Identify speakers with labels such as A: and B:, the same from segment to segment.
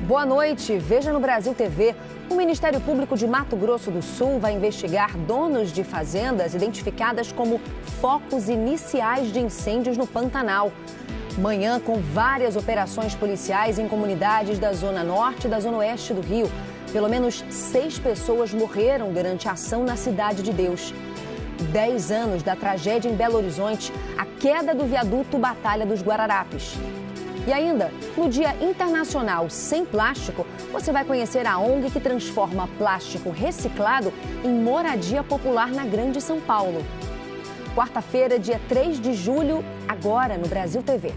A: Boa noite. Veja no Brasil TV. O Ministério Público de Mato Grosso do Sul vai investigar donos de fazendas identificadas como focos iniciais de incêndios no Pantanal. Manhã com várias operações policiais em comunidades da Zona Norte e da Zona Oeste do Rio. Pelo menos 6 pessoas morreram durante a ação na Cidade de Deus. 10 anos da tragédia em Belo Horizonte, a queda do viaduto Batalha dos Guararapes. E ainda, no Dia Internacional Sem Plástico, você vai conhecer a ONG que transforma plástico reciclado em moradia popular na Grande São Paulo. Quarta-feira, dia 3 de julho, agora no Brasil TV.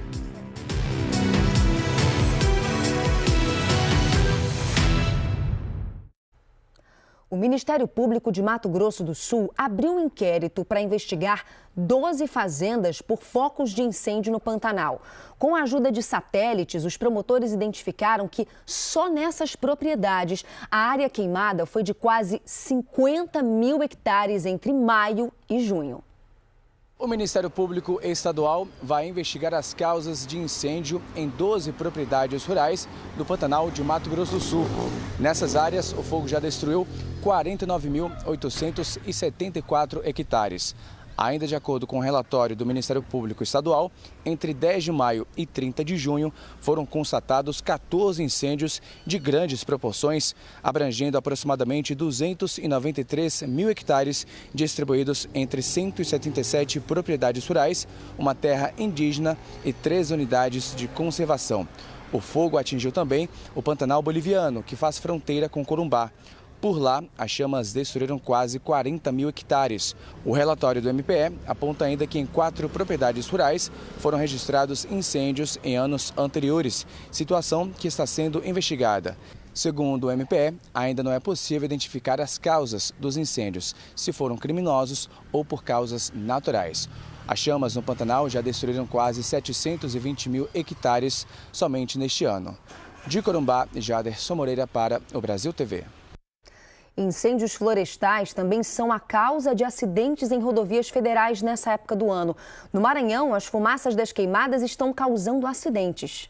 A: O Ministério Público de Mato Grosso do Sul abriu um inquérito para investigar 12 fazendas por focos de incêndio no Pantanal. Com a ajuda de satélites, os promotores identificaram que só nessas propriedades a área queimada foi de quase 50 mil hectares entre maio e junho.
B: O Ministério Público Estadual vai investigar as causas de incêndio em 12 propriedades rurais do Pantanal de Mato Grosso do Sul. Nessas áreas, o fogo já destruiu 49.874 hectares. Ainda de acordo com o relatório do Ministério Público Estadual, entre 10 de maio e 30 de junho foram constatados 14 incêndios de grandes proporções, abrangendo aproximadamente 293 mil hectares distribuídos entre 177 propriedades rurais, uma terra indígena e 3 unidades de conservação. O fogo atingiu também o Pantanal boliviano, que faz fronteira com Corumbá. Por lá, as chamas destruíram quase 40 mil hectares. O relatório do MPE aponta ainda que em 4 propriedades rurais foram registrados incêndios em anos anteriores, situação que está sendo investigada. Segundo o MPE, ainda não é possível identificar as causas dos incêndios, se foram criminosos ou por causas naturais. As chamas no Pantanal já destruíram quase 720 mil hectares somente neste ano. De Corumbá, Jaderson Moreira para o Brasil TV.
A: Incêndios florestais também são a causa de acidentes em rodovias federais nessa época do ano. No Maranhão, as fumaças das queimadas estão causando acidentes.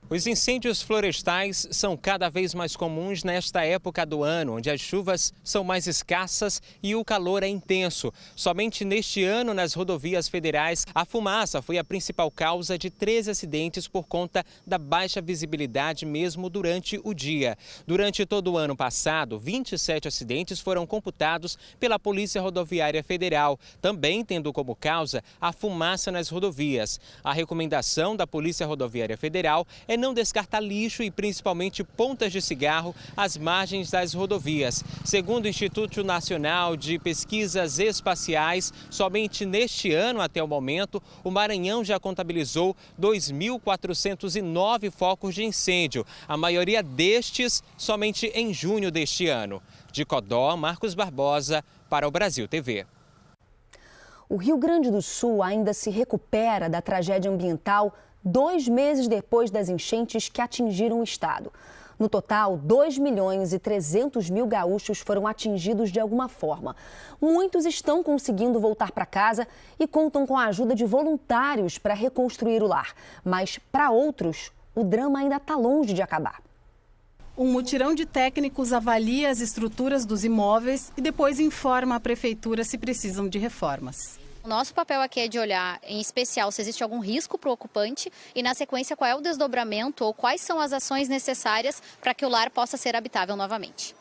C: Os incêndios florestais são cada vez mais comuns nesta época do ano, onde as chuvas são mais escassas e o calor é intenso. Somente neste ano, nas rodovias federais, a fumaça foi a principal causa de 13 acidentes por conta da baixa visibilidade mesmo durante o dia. Durante todo o ano passado, 27 acidentes foram computados pela Polícia Rodoviária Federal, também tendo como causa a fumaça nas rodovias. A recomendação da Polícia Rodoviária Federal é não descartar lixo e principalmente pontas de cigarro às margens das rodovias. Segundo o Instituto Nacional de Pesquisas Espaciais, somente neste ano, até o momento, o Maranhão já contabilizou 2.409 focos de incêndio, a maioria destes somente em junho deste ano. De Codó, Marcos Barbosa, para o Brasil TV.
A: O Rio Grande do Sul ainda se recupera da tragédia ambiental 2 meses depois das enchentes que atingiram o estado. No total, 2.300.000 gaúchos foram atingidos de alguma forma. Muitos estão conseguindo voltar para casa e contam com a ajuda de voluntários para reconstruir o lar. Mas, para outros, o drama ainda está longe de acabar.
D: Um mutirão de técnicos avalia as estruturas dos imóveis e depois informa a prefeitura se precisam de reformas.
E: O nosso papel aqui é de olhar, em especial, se existe algum risco para o ocupante e, na sequência, qual é o desdobramento ou quais são as ações necessárias para que o lar possa ser habitável novamente.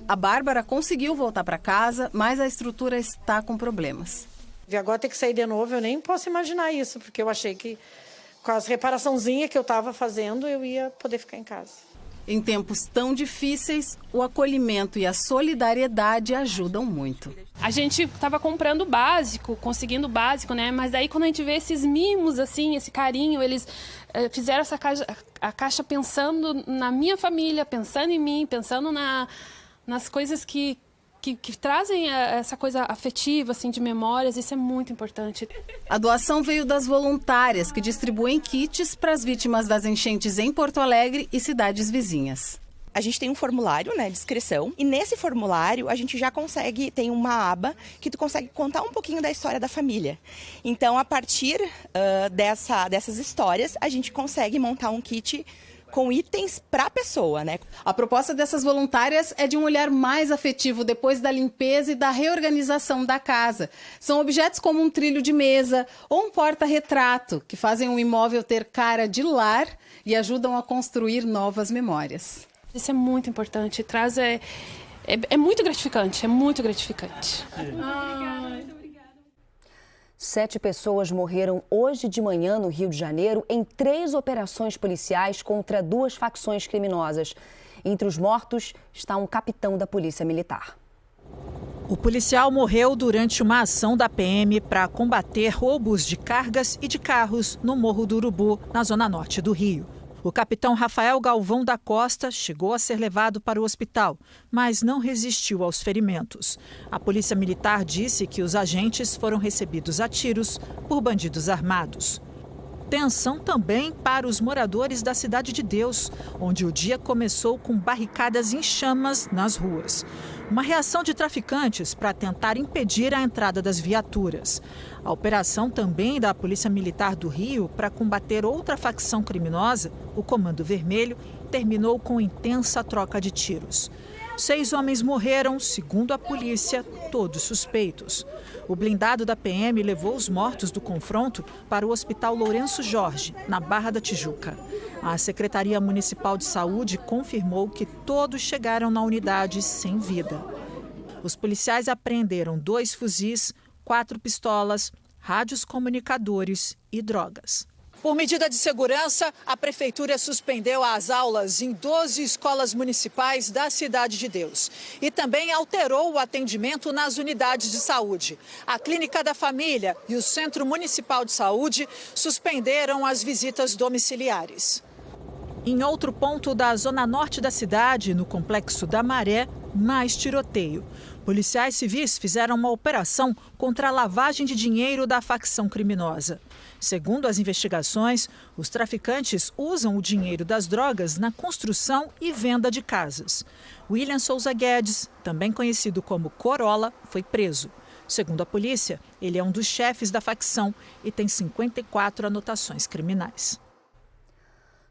D: A Bárbara conseguiu voltar para casa, mas a estrutura está com problemas.
F: E agora ter que sair de novo, eu nem posso imaginar isso, porque eu achei que com as reparaçãozinhas que eu estava fazendo, eu ia poder ficar em casa.
D: Em tempos tão difíceis, o acolhimento e a solidariedade ajudam muito.
G: A gente estava comprando o básico, conseguindo o básico, né? Mas daí quando a gente vê esses mimos, assim, esse carinho, eles fizeram a caixa pensando na minha família, pensando em mim, pensando nas coisas que trazem essa coisa afetiva, assim, de memórias. Isso é muito importante.
D: A doação veio das voluntárias que distribuem kits para as vítimas das enchentes em Porto Alegre e cidades vizinhas.
H: A gente tem um formulário, né, de inscrição, e nesse formulário a gente já consegue, tem uma aba que tu consegue contar um pouquinho da história da família. Então, a partir dessas histórias, a gente consegue montar um kit com itens para a pessoa, né?
D: A proposta dessas voluntárias é de um olhar mais afetivo depois da limpeza e da reorganização da casa. São objetos como um trilho de mesa ou um porta-retrato, que fazem o imóvel ter cara de lar e ajudam a construir novas memórias.
G: Isso é muito importante, é muito gratificante, é muito gratificante.
A: 7 pessoas morreram hoje de manhã no Rio de Janeiro em 3 operações policiais contra 2 facções criminosas. Entre os mortos está um capitão da Polícia Militar.
I: O policial morreu durante uma ação da PM para combater roubos de cargas e de carros no Morro do Urubu, na zona norte do Rio. O capitão Rafael Galvão da Costa chegou a ser levado para o hospital, mas não resistiu aos ferimentos. A Polícia Militar disse que os agentes foram recebidos a tiros por bandidos armados. Tensão também para os moradores da Cidade de Deus, onde o dia começou com barricadas em chamas nas ruas. Uma reação de traficantes para tentar impedir a entrada das viaturas. A operação também da Polícia Militar do Rio para combater outra facção criminosa, o Comando Vermelho, terminou com intensa troca de tiros. 6 homens morreram, segundo a polícia, todos suspeitos. O blindado da PM levou os mortos do confronto para o Hospital Lourenço Jorge, na Barra da Tijuca. A Secretaria Municipal de Saúde confirmou que todos chegaram na unidade sem vida. Os policiais apreenderam 2 fuzis, 4 pistolas, rádios comunicadores e drogas.
J: Por medida de segurança, a Prefeitura suspendeu as aulas em 12 escolas municipais da Cidade de Deus e também alterou o atendimento nas unidades de saúde. A Clínica da Família e o Centro Municipal de Saúde suspenderam as visitas domiciliares.
I: Em outro ponto da zona norte da cidade, no Complexo da Maré, mais tiroteio. Policiais civis fizeram uma operação contra a lavagem de dinheiro da facção criminosa. Segundo as investigações, os traficantes usam o dinheiro das drogas na construção e venda de casas. William Souza Guedes, também conhecido como Corolla, foi preso. Segundo a polícia, ele é um dos chefes da facção e tem 54 anotações criminais.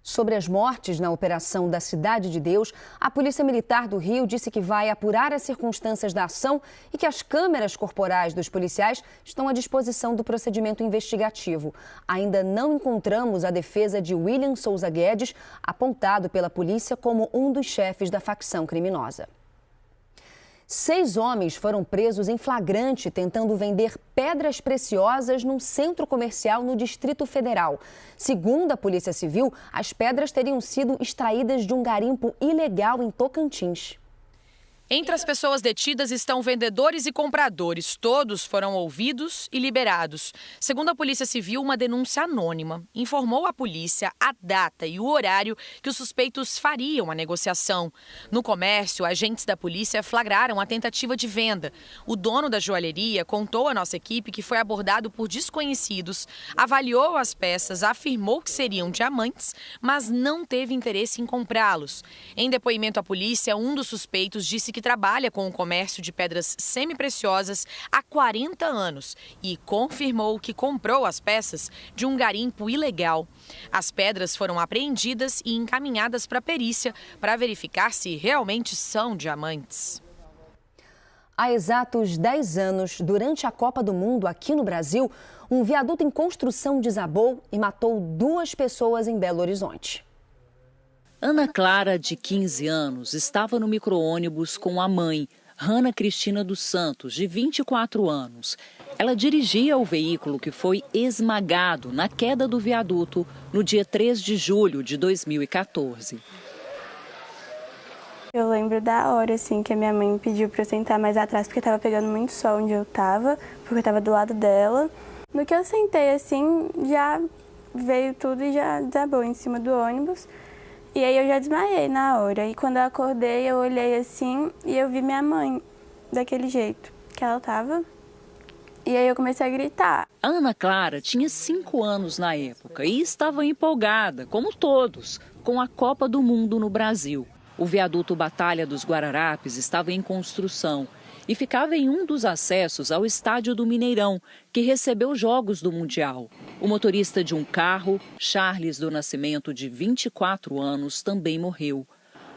A: Sobre as mortes na operação da Cidade de Deus, a Polícia Militar do Rio disse que vai apurar as circunstâncias da ação e que as câmeras corporais dos policiais estão à disposição do procedimento investigativo. Ainda não encontramos a defesa de William Souza Guedes, apontado pela polícia como um dos chefes da facção criminosa. 6 homens foram presos em flagrante tentando vender pedras preciosas num centro comercial no Distrito Federal. Segundo a Polícia Civil, as pedras teriam sido extraídas de um garimpo ilegal em Tocantins.
K: Entre as pessoas detidas estão vendedores e compradores. Todos foram ouvidos e liberados. Segundo a Polícia Civil, uma denúncia anônima informou à polícia a data e o horário que os suspeitos fariam a negociação. No comércio, agentes da polícia flagraram a tentativa de venda. O dono da joalheria contou à nossa equipe que foi abordado por desconhecidos, avaliou as peças, afirmou que seriam diamantes, mas não teve interesse em comprá-los. Em depoimento à polícia, um dos suspeitos disse que trabalha com o comércio de pedras semi-preciosas há 40 anos e confirmou que comprou as peças de um garimpo ilegal. As pedras foram apreendidas e encaminhadas para a perícia para verificar se realmente são diamantes.
A: Há exatos 10 anos, durante a Copa do Mundo aqui no Brasil, um viaduto em construção desabou e matou 2 pessoas em Belo Horizonte.
L: Ana Clara, de 15 anos, estava no micro-ônibus com a mãe, Rana Cristina dos Santos, de 24 anos. Ela dirigia o veículo que foi esmagado na queda do viaduto no dia 3 de julho de 2014.
M: Eu lembro da hora, assim, que a minha mãe pediu para eu sentar mais atrás, porque estava pegando muito sol onde eu estava, porque eu estava do lado dela. No que eu sentei, assim, já veio tudo e já desabou em cima do ônibus. E aí eu já desmaiei na hora. E quando eu acordei, eu olhei assim e eu vi minha mãe daquele jeito que ela estava. E aí eu comecei a gritar.
L: A Ana Clara tinha 5 anos na época e estava empolgada, como todos, com a Copa do Mundo no Brasil. O viaduto Batalha dos Guararapes estava em construção e ficava em um dos acessos ao estádio do Mineirão, que recebeu jogos do Mundial. O motorista de um carro, Charles do Nascimento, de 24 anos, também morreu.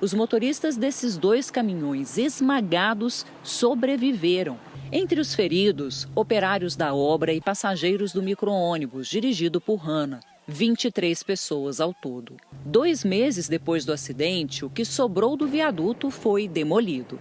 L: Os motoristas desses 2 caminhões esmagados sobreviveram. Entre os feridos, operários da obra e passageiros do micro-ônibus dirigido por Hannah. 23 pessoas ao todo. 2 meses depois do acidente, o que sobrou do viaduto foi demolido.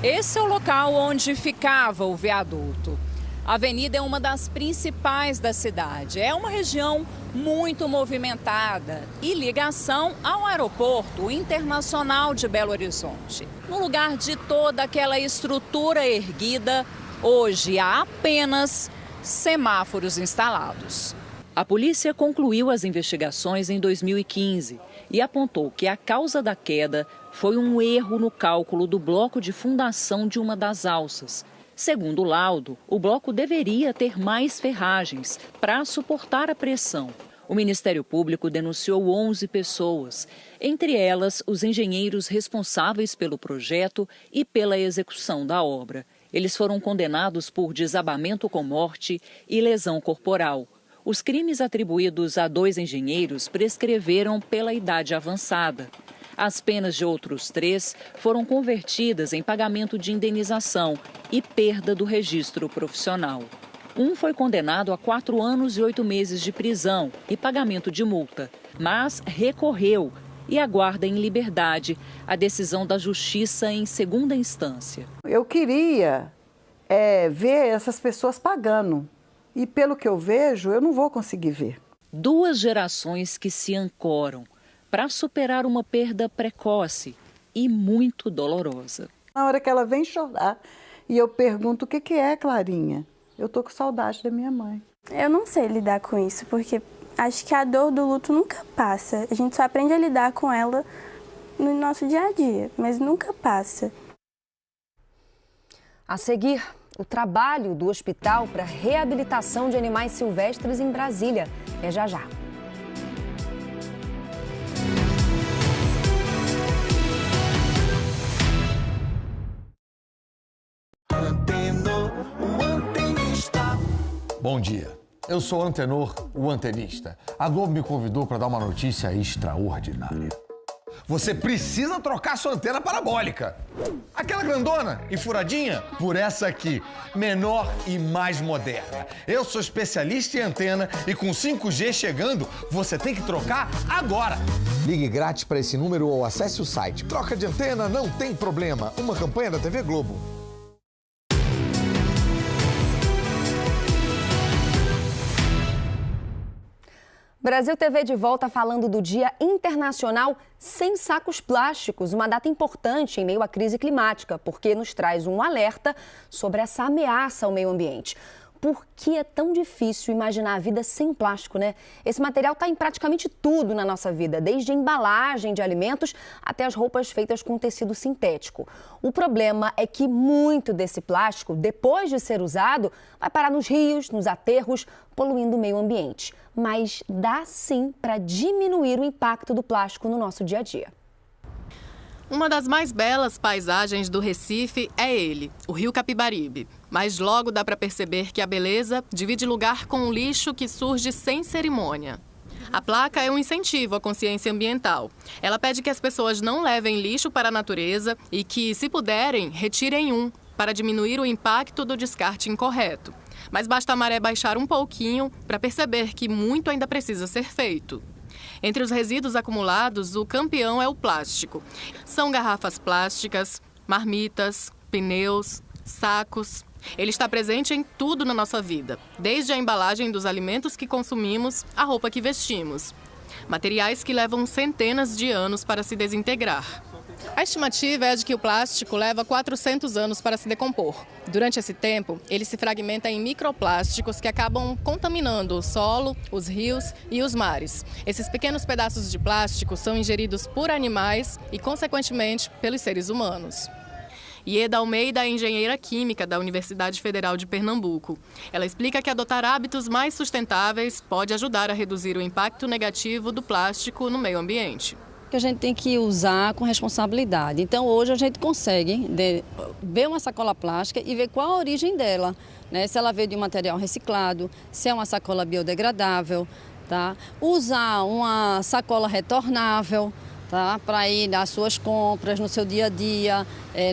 N: Esse é o local onde ficava o viaduto. A avenida é uma das principais da cidade. É uma região muito movimentada e ligação ao aeroporto internacional de Belo Horizonte. No lugar de toda aquela estrutura erguida, hoje há apenas semáforos instalados.
L: A polícia concluiu as investigações em 2015 e apontou que a causa da queda foi um erro no cálculo do bloco de fundação de uma das alças. Segundo o laudo, o bloco deveria ter mais ferragens para suportar a pressão. O Ministério Público denunciou 11 pessoas, entre elas os engenheiros responsáveis pelo projeto e pela execução da obra. Eles foram condenados por desabamento com morte e lesão corporal. Os crimes atribuídos a 2 engenheiros prescreveram pela idade avançada. As penas de outros 3 foram convertidas em pagamento de indenização e perda do registro profissional. Um foi condenado a 4 anos e 8 meses de prisão e pagamento de multa, mas recorreu e aguarda em liberdade a decisão da Justiça em segunda instância.
O: Eu queria ver essas pessoas pagando e, pelo que eu vejo, eu não vou conseguir ver.
L: 2 gerações que se ancoram para superar uma perda precoce e muito dolorosa.
O: Na hora que ela vem chorar e eu pergunto o que é, Clarinha, eu tô com saudade da minha mãe.
M: Eu não sei lidar com isso, porque acho que a dor do luto nunca passa. A gente só aprende a lidar com ela no nosso dia a dia, mas nunca passa.
A: A seguir, o trabalho do Hospital para Reabilitação de Animais Silvestres em Brasília. É já já.
P: Bom dia, eu sou Antenor, o antenista. A Globo me convidou para dar uma notícia extraordinária. Você precisa trocar sua antena parabólica. Aquela grandona e furadinha por essa aqui, menor e mais moderna. Eu sou especialista em antena e com 5G chegando, você tem que trocar agora. Ligue grátis para esse número ou acesse o site. Troca de antena não tem problema. Uma campanha da TV Globo.
A: Brasil TV de volta falando do Dia Internacional Sem Sacos Plásticos, uma data importante em meio à crise climática, porque nos traz um alerta sobre essa ameaça ao meio ambiente. Por que é tão difícil imaginar a vida sem plástico, né? Esse material está em praticamente tudo na nossa vida, desde a embalagem de alimentos até as roupas feitas com tecido sintético. O problema é que muito desse plástico, depois de ser usado, vai parar nos rios, nos aterros, poluindo o meio ambiente. Mas dá sim para diminuir o impacto do plástico no nosso dia a dia.
Q: Uma das mais belas paisagens do Recife é ele, o Rio Capibaribe. Mas logo dá para perceber que a beleza divide lugar com o lixo que surge sem cerimônia. A placa é um incentivo à consciência ambiental. Ela pede que as pessoas não levem lixo para a natureza e que, se puderem, retirem um, para diminuir o impacto do descarte incorreto. Mas basta a maré baixar um pouquinho para perceber que muito ainda precisa ser feito. Entre os resíduos acumulados, o campeão é o plástico. São garrafas plásticas, marmitas, pneus, sacos. Ele está presente em tudo na nossa vida, desde a embalagem dos alimentos que consumimos à roupa que vestimos. Materiais que levam centenas de anos para se desintegrar. A estimativa é de que o plástico leva 400 anos para se decompor. Durante esse tempo, ele se fragmenta em microplásticos que acabam contaminando o solo, os rios e os mares. Esses pequenos pedaços de plástico são ingeridos por animais e, consequentemente, pelos seres humanos. Ieda Almeida é engenheira química da Universidade Federal de Pernambuco. Ela explica que adotar hábitos mais sustentáveis pode ajudar a reduzir o impacto negativo do plástico no meio ambiente.
R: que a gente tem que usar com responsabilidade. Então, hoje a gente consegue ver uma sacola plástica e ver qual a origem dela, né? Se ela veio de um material reciclado, se é uma sacola biodegradável, tá? Usar uma sacola retornável, tá? Para ir nas suas compras, no seu dia a dia,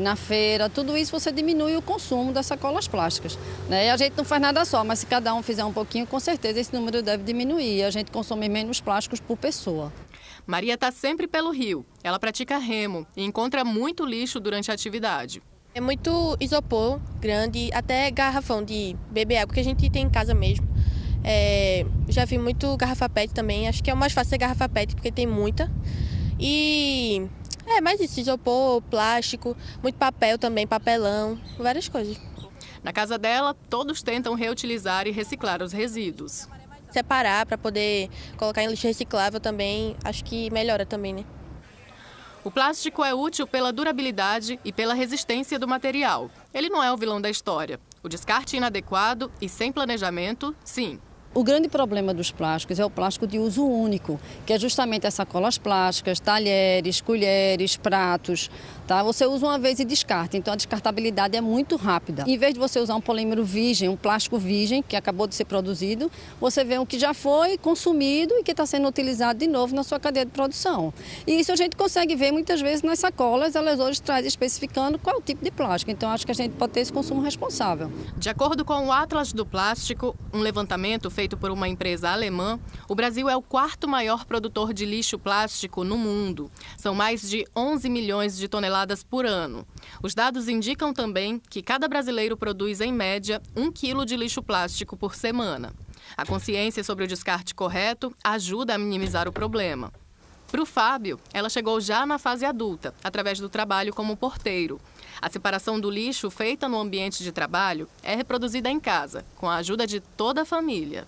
R: na feira, tudo isso você diminui o consumo das sacolas plásticas, né? E a gente não faz nada só, mas se cada um fizer um pouquinho, com certeza esse número deve diminuir e a gente consome menos plásticos por pessoa.
Q: Maria está sempre pelo rio. Ela pratica remo e encontra muito lixo durante a atividade.
S: É muito isopor grande, até garrafão de beber água que a gente tem em casa mesmo. Já vi muito garrafa PET também, acho que é o mais fácil ser garrafa PET porque tem muita. E mais isso, isopor, plástico, muito papel também, papelão, várias coisas.
Q: Na casa dela, todos tentam reutilizar e reciclar os resíduos.
S: Separar para poder colocar em lixo reciclável também, acho que melhora também, né?
Q: O plástico é útil pela durabilidade e pela resistência do material. Ele não é o vilão da história. O descarte inadequado e sem planejamento, sim.
R: O grande problema dos plásticos é o plástico de uso único, que é justamente as sacolas plásticas, talheres, colheres, pratos, tá? Você usa uma vez e descarta, então a descartabilidade é muito rápida. Em vez de você usar um polímero virgem, um plástico virgem, que acabou de ser produzido, você vê o que já foi consumido e que está sendo utilizado de novo na sua cadeia de produção. E isso a gente consegue ver muitas vezes nas sacolas, elas hoje trazem especificando qual é o tipo de plástico, então acho que a gente pode ter esse consumo responsável.
Q: De acordo com o Atlas do Plástico, um levantamento feito por uma empresa alemã, o Brasil é o 4º maior produtor de lixo plástico no mundo. São mais de 11 milhões de toneladas por ano. Os dados indicam também que cada brasileiro produz, em média, 1 quilo de lixo plástico por semana. A consciência sobre o descarte correto ajuda a minimizar o problema. Para o Fábio, ela chegou já na fase adulta, através do trabalho como porteiro. A separação do lixo feita no ambiente de trabalho é reproduzida em casa, com a ajuda de toda a família.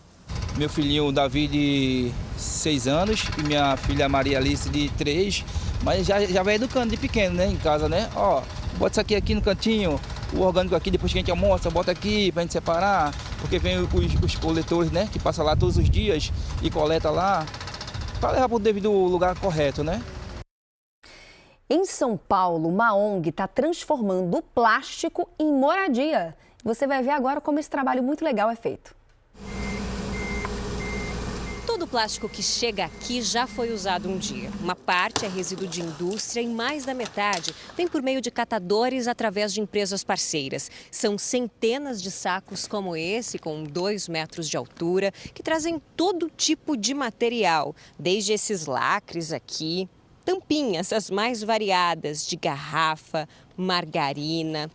T: Meu filhinho Davi de 6 anos e minha filha Maria Alice de 3, mas já vai educando de pequeno, né, em casa, né? Ó, bota isso aqui no cantinho, o orgânico aqui, depois que a gente almoça, bota aqui pra gente separar, porque vem os coletores, né, que passam lá todos os dias e coleta lá, para levar para o devido lugar correto, né?
A: Em São Paulo, uma ONG está transformando o plástico em moradia. Você vai ver agora como esse trabalho muito legal é feito.
U: Todo o plástico que chega aqui já foi usado um dia. Uma parte é resíduo de indústria e mais da metade vem por meio de catadores através de empresas parceiras. São centenas de sacos como esse, com 2 metros de altura, que trazem todo tipo de material, desde esses lacres aqui, tampinhas as mais variadas de garrafa, margarina,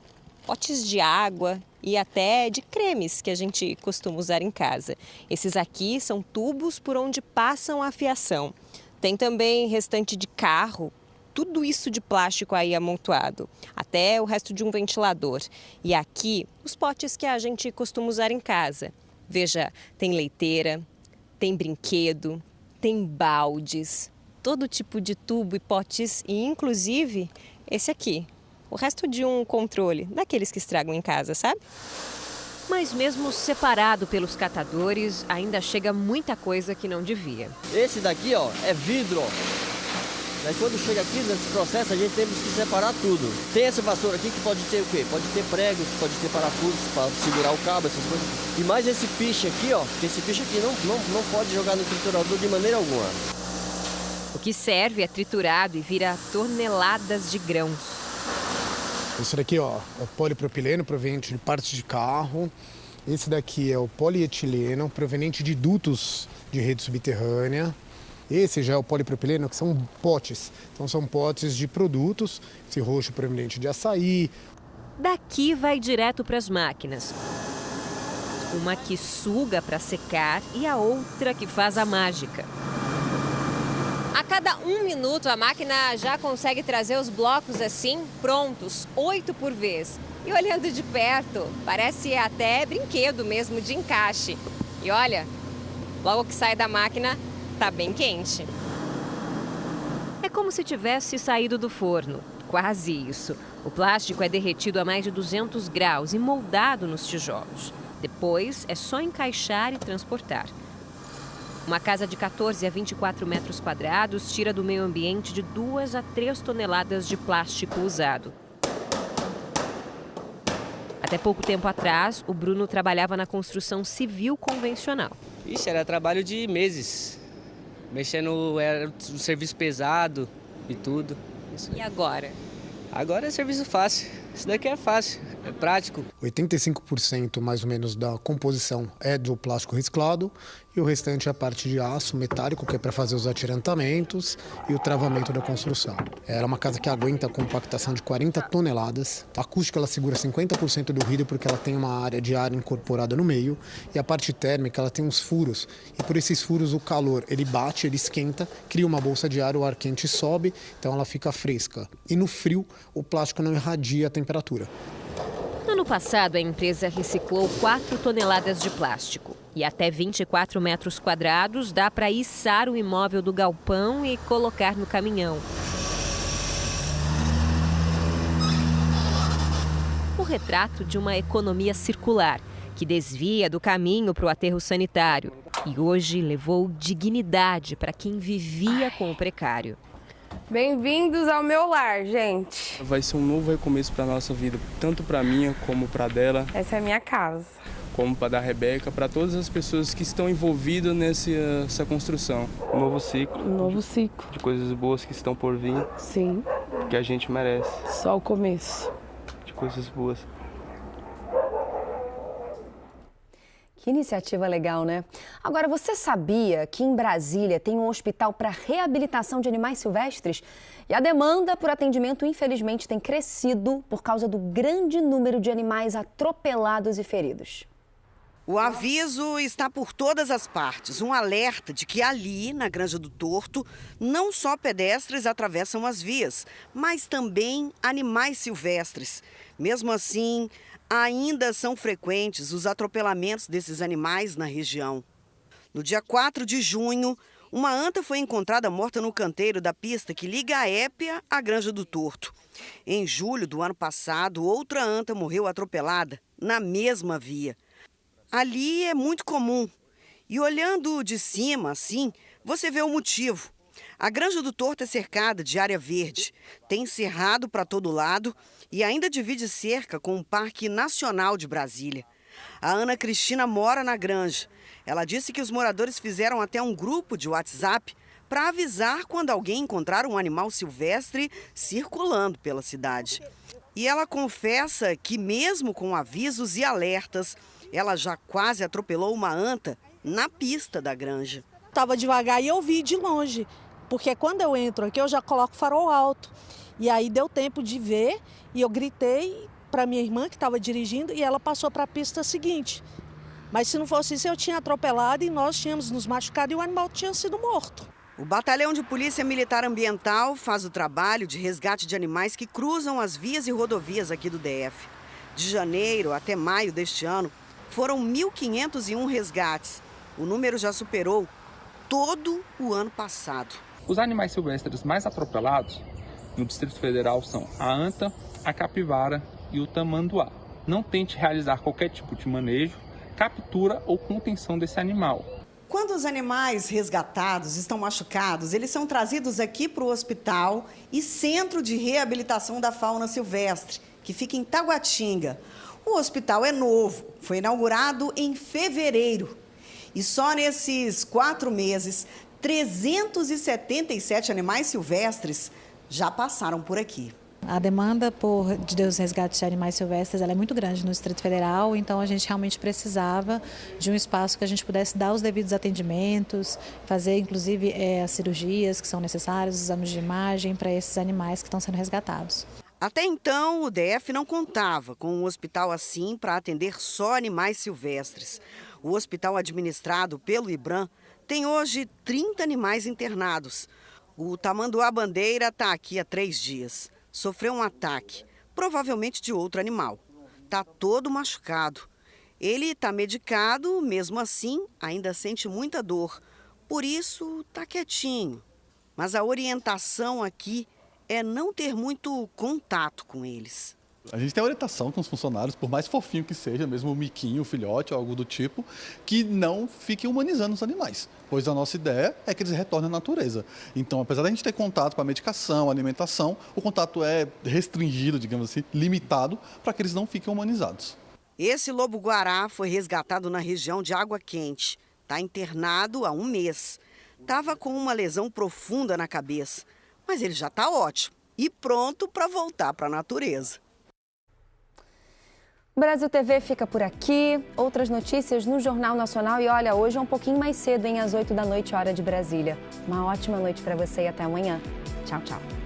U: potes de água e até de cremes que a gente costuma usar em casa. Esses aqui são tubos por onde passam a fiação. Tem também restante de carro, tudo isso de plástico aí amontoado, até o resto de um ventilador. E aqui, os potes que a gente costuma usar em casa. Veja, tem leiteira, tem brinquedo, tem baldes, todo tipo de tubo e potes e inclusive esse aqui. O resto de um controle, daqueles que estragam em casa, sabe? Mas mesmo separado pelos catadores, ainda chega muita coisa que não devia.
V: Esse daqui, ó, é vidro, ó. Mas quando chega aqui nesse processo, a gente temos que separar tudo. Tem essa vassoura aqui que pode ter o quê? Pode ter pregos, pode ter parafusos para segurar o cabo, essas coisas. E mais esse piche aqui, ó, que esse piche aqui não pode jogar no triturador de maneira alguma.
U: O que serve é triturado e vira toneladas de grãos.
W: Esse daqui, ó, é o polipropileno proveniente de partes de carro. Esse daqui é o polietileno proveniente de dutos de rede subterrânea. Esse já é o polipropileno, que são potes. Então são potes de produtos, esse roxo proveniente de açaí.
U: Daqui vai direto para as máquinas. Uma que suga para secar e a outra que faz a mágica. A cada 1 minuto, a máquina já consegue trazer os blocos assim, prontos, 8 por vez. E olhando de perto, parece até brinquedo mesmo de encaixe. E olha, logo que sai da máquina, tá bem quente. É como se tivesse saído do forno, quase isso. O plástico é derretido a mais de 200 graus e moldado nos tijolos. Depois, é só encaixar e transportar. Uma casa de 14 a 24 metros quadrados tira do meio ambiente de 2 a 3 toneladas de plástico usado. Até pouco tempo atrás, o Bruno trabalhava na construção civil convencional.
B: Ixi, era trabalho de meses. Mexendo, era um serviço pesado e tudo.
U: E agora?
B: Agora é serviço fácil. Isso daqui é fácil, é prático.
W: 85% mais ou menos da composição é do plástico reciclado e o restante é a parte de aço metálico, que é para fazer os atirantamentos e o travamento da construção. Ela é uma casa que aguenta a compactação de 40 toneladas. A acústica ela segura 50% do ruído porque ela tem uma área de ar incorporada no meio e a parte térmica ela tem uns furos e por esses furos o calor ele bate, ele esquenta, cria uma bolsa de ar, o ar quente sobe, então ela fica fresca. E no frio o plástico não irradia a temperatura.
U: No ano passado, a empresa reciclou 4 toneladas de plástico. E até 24 metros quadrados dá para içar o imóvel do galpão e colocar no caminhão. O retrato de uma economia circular, que desvia do caminho para o aterro sanitário. E hoje levou dignidade para quem vivia com o precário.
C: Bem-vindos ao meu lar, gente.
E: Vai ser um novo recomeço para nossa vida, tanto para minha como para dela.
C: Essa é a minha casa.
E: Como para da Rebeca, para todas as pessoas que estão envolvidas nessa construção. Um novo ciclo.
C: Um novo ciclo.
E: De coisas boas que estão por vir.
C: Sim.
E: Que a gente merece.
C: Só o começo.
E: De coisas boas.
A: Que iniciativa legal, né? Agora, você sabia que em Brasília tem um hospital para reabilitação de animais silvestres? E a demanda por atendimento, infelizmente, tem crescido por causa do grande número de animais atropelados e feridos.
X: O aviso está por todas as partes. Um alerta de que ali, na Granja do Torto, não só pedestres atravessam as vias, mas também animais silvestres. Mesmo assim, ainda são frequentes os atropelamentos desses animais na região. No dia 4 de junho, uma anta foi encontrada morta no canteiro da pista que liga a Épia à Granja do Torto. Em julho do ano passado, outra anta morreu atropelada na mesma via. Ali é muito comum. E olhando de cima, assim, você vê o motivo. A Granja do Torto é cercada de área verde, tem cerrado para todo lado e ainda divide cerca com o Parque Nacional de Brasília. A Ana Cristina mora na granja. Ela disse que os moradores fizeram até um grupo de WhatsApp para avisar quando alguém encontrar um animal silvestre circulando pela cidade. E ela confessa que mesmo com avisos e alertas, ela já quase atropelou uma anta na pista da granja.
F: Estava devagar e eu vi de longe, porque quando eu entro aqui eu já coloco o farol alto. E aí deu tempo de ver e eu gritei para minha irmã que estava dirigindo e ela passou para a pista seguinte. Mas se não fosse isso eu tinha atropelado e nós tínhamos nos machucado e o animal tinha sido morto.
X: O Batalhão de Polícia Militar Ambiental faz o trabalho de resgate de animais que cruzam as vias e rodovias aqui do DF. De janeiro até maio deste ano, foram 1.501 resgates. O número já superou todo o ano passado.
Y: Os animais silvestres mais atropelados no Distrito Federal são a anta, a capivara e o tamanduá. Não tente realizar qualquer tipo de manejo, captura ou contenção desse animal.
X: Quando os animais resgatados estão machucados, eles são trazidos aqui para o hospital e Centro de Reabilitação da Fauna Silvestre, que fica em Taguatinga. O hospital é novo, foi inaugurado em fevereiro. E só nesses 4 meses, 377 animais silvestres já passaram por aqui.
Z: A demanda dos resgates de animais silvestres ela é muito grande no Distrito Federal, então a gente realmente precisava de um espaço que a gente pudesse dar os devidos atendimentos, fazer inclusive as cirurgias que são necessárias, os exames de imagem para esses animais que estão sendo resgatados.
X: Até então, o DF não contava com um hospital assim para atender só animais silvestres. O hospital administrado pelo IBRAM tem hoje 30 animais internados. O tamanduá bandeira está aqui há 3 dias. Sofreu um ataque, provavelmente de outro animal. Está todo machucado. Ele está medicado, mesmo assim, ainda sente muita dor. Por isso, está quietinho. Mas a orientação aqui é não ter muito contato com eles.
D: A gente tem orientação com os funcionários, por mais fofinho que seja, mesmo o miquinho, o filhote, algo do tipo, que não fiquem humanizando os animais, pois a nossa ideia é que eles retornem à natureza. Então, apesar da gente ter contato com a medicação, a alimentação, o contato é restringido, digamos assim, limitado, para que eles não fiquem humanizados.
X: Esse lobo-guará foi resgatado na região de Água Quente. Está internado há 1 mês. Estava com uma lesão profunda na cabeça, mas ele já está ótimo e pronto para voltar para a natureza.
A: O Brasil TV fica por aqui. Outras notícias no Jornal Nacional. E olha, hoje é um pouquinho mais cedo, às 8 da noite, hora de Brasília. Uma ótima noite para você e até amanhã. Tchau, tchau.